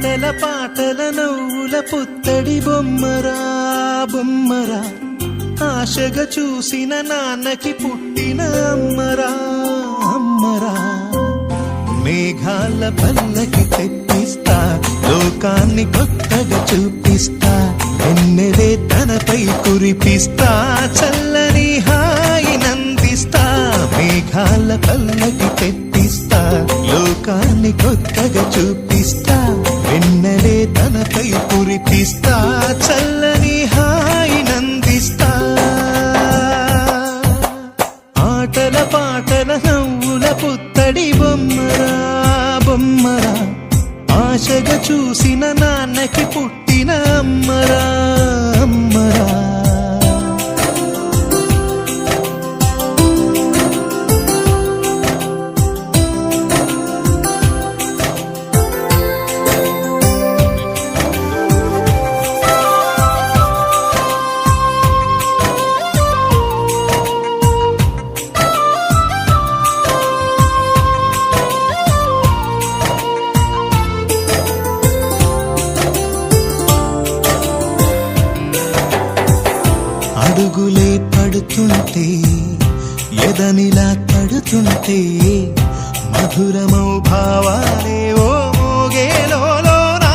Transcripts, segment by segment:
ఆటల పాటల నవ్వుల పుత్తడి బొమ్మరా బొమ్మరా, ఆశగా చూసిన నాన్నకి పుట్టిన అమ్మరా అమ్మరా. మేఘాల పల్లకి తెప్పిస్తా, లోకాన్ని కొత్తగా చూపిస్తా, వెన్నెలే తనపై కురిపిస్తా, చల్లని హాయి నందిస్తా. మేఘాల పల్లకి తెప్పిస్తా, లోకాన్ని కొత్తగా చూపిస్తా, వెన్నెలే తనపై కురిపిస్తా, చల్లని హాయి నందిస్తా. ఆటల పాటల నవ్వుల పుత్తడి బొమ్మరా బొమ్మరా, ఆశగా చూసిన నాన్నకి పుట్టిన అమ్మరా అమ్మరా. అడుగులే పడుతుంటే ఎదనిలా తడుతుంటే, మధురమౌ భావాలే ఓ మోగేలోనా.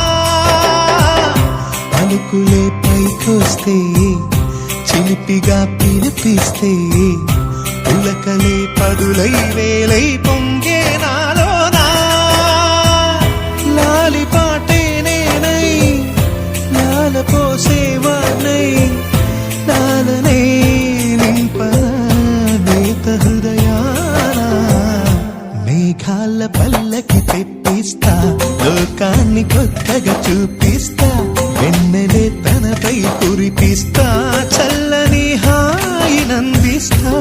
పలుకులే పైకొస్తే చిలిపిగా పిలిపిస్తే, పులకలే పదులై వేలై పొంగే నాలోనా. లాలి పాటే నేనై లాల పోసేవాణ్ణై, లాలనే నింపనేత హృదయాన. మేఘాల పల్లకి తెప్పిస్తా, లోకాన్ని కొత్తగా చూపిస్తా, వెన్నెలే తనపై కురిపిస్తా, చల్లని హాయి నందిస్తా.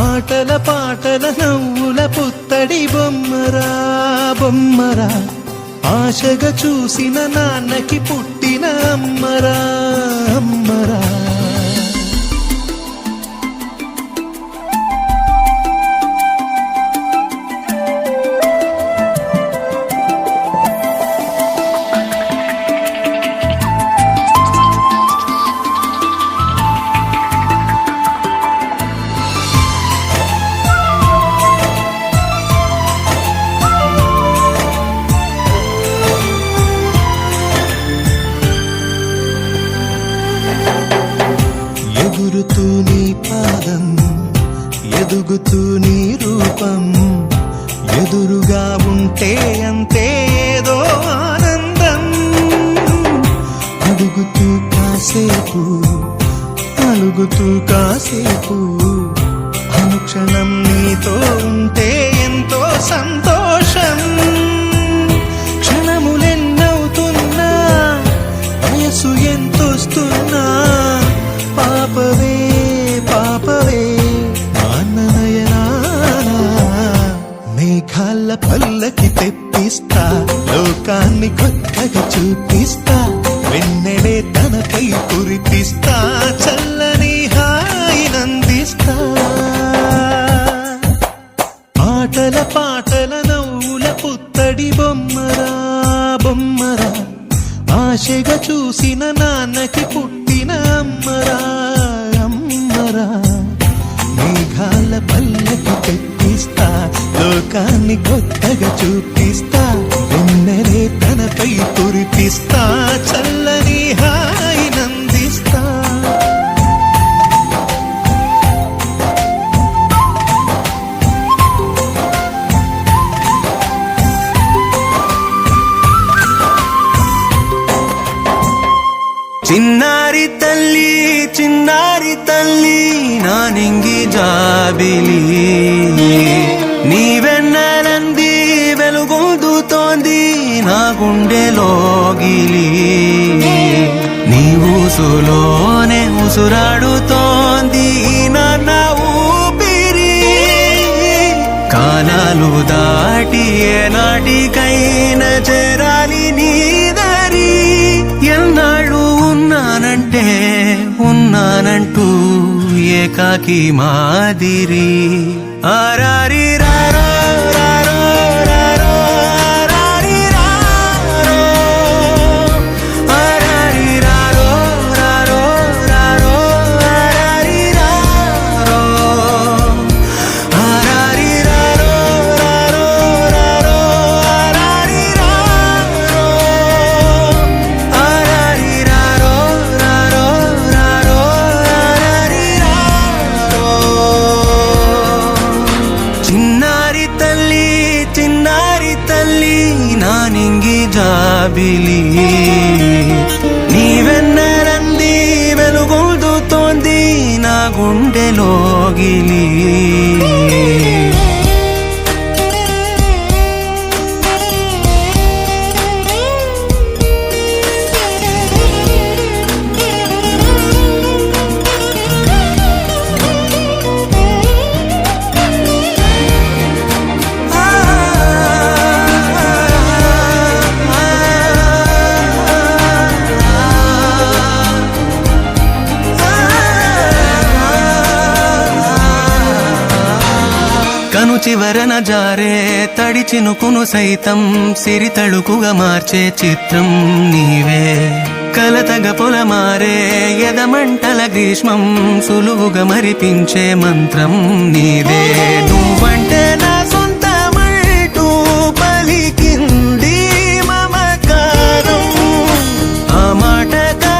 ఆటల పాటల నవ్వుల పుత్తడి బొమ్మరా బొమ్మరా, ఆశగా చూసిన నాన్నకి పుట్టిన అమ్మరా అమ్మరా. ఎగురుతూ నీ పాదం, ఎదుగుతూ నీ రూపం, ఎదురుగా ఉంటే అంతే ఏదో ఆనందం. అడుగుతూ కాసేపు, అలుగుతూ కాసేపు, అనుక్షణం నీతో ఉంటే ఎంతో సంతోషం. క్షణములెన్నవుతున్నా, వయసు ఎంతొస్తున్నా, పాపవే పాపవే నాన్ననయనానా. మేఘాల పల్లకి తెప్పిస్తా, లోకాన్ని కొత్తగా చూపిస్తా, వెన్నెలే తనపై కురిపిస్తా, చల్లని హాయి నందిస్తా. ఆటల పాటల నవ్వుల పుత్తడి బొమ్మరా బొమ్మరా, ఆశగా చూసిన నాన్నకి పుట్టిన అమ్మరా అమ్మరా. మేఘాల పల్లకి తెప్పిస్తా, లోకాన్ని కొత్తగా చూపిస్తా, వెన్నెలే తనపై కురిపిస్తా, చల్లని హాయి నందిస్తా. చిన్నారి తల్లి చిన్నారి తల్లి నా నింగి జాబిలి, నీ వెన్నెలంది వెలుగొందుతోంది నా గుండెలోగిలి. నీ ఊసులోనే ఉసురాడుతోంది నాన్న ఊపిరి. కాలాలు దాటి ఏనాటికైనా చేరాలి నీ దారి. ఎన్నాళ్ళు ఉన్నానంటే ఉన్నానంటూ ఏకాకి మాదిరి. ఆరారి రారో రారో రారో రారో నింగి జాబిలి నీ వెన్నెలంది వెలుగొందుతోంది నా గుండెలోగిలి కను చివరన జారే తడి చినుకును సైతం సిరి తళుకుగా మార్చే చిత్రం నీవే కలతగ పొలమారే ఎదమంటల గ్రీష్మం సులువుగా మరిపించే మంత్రం నీదే నువ్వంటే